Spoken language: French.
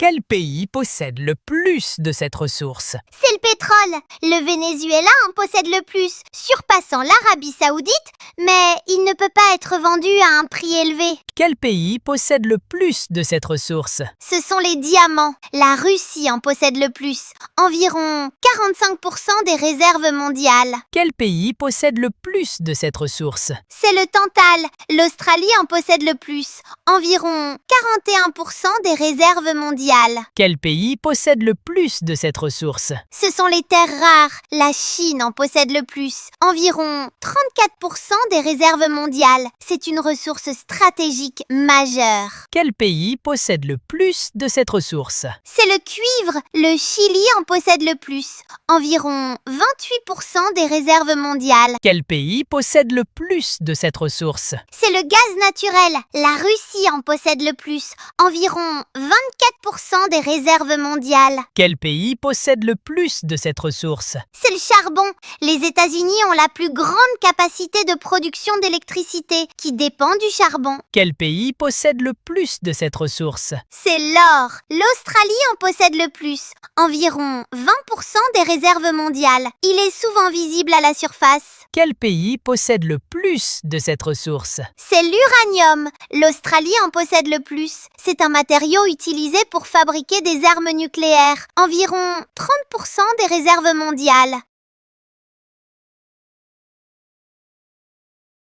Quel pays possède le plus de cette ressource? C'est le pétrole. Le Venezuela en possède le plus, surpassant l'Arabie Saoudite, mais il ne peut pas être vendu à un prix élevé. Quel pays possède le plus de cette ressource? Ce sont les diamants. La Russie en possède le plus, environ 45% des réserves mondiales. Quel pays possède le plus de cette ressource? C'est le tantal. L'Australie en possède le plus, environ 41% des réserves mondiales. Quel pays possède le plus de cette ressource? Ce sont les terres rares. La Chine en possède le plus, environ 34% des réserves mondiales. C'est une ressource stratégique majeure. Quel pays possède le plus de cette ressource? C'est le cuivre. Le Chili en possède le plus, environ 28% des réserves mondiales. Quel pays possède le plus de cette ressource? C'est le gaz naturel. La Russie en possède le plus, environ 24% des réserves mondiales. Quel pays possède le plus de cette ressource? C'est le charbon. Les États-Unis ont la plus grande capacité de production d'électricité qui dépend du charbon. Quel pays possède le plus de cette ressource? C'est l'or. L'Australie en possède le plus, environ 20% des réserves mondiales. Il est souvent visible à la surface. Quel pays possède le plus de cette ressource? C'est l'uranium. L'Australie en possède le plus. C'est un matériau utilisé pour fabriquer des armes nucléaires, environ 30% des réserves mondiales.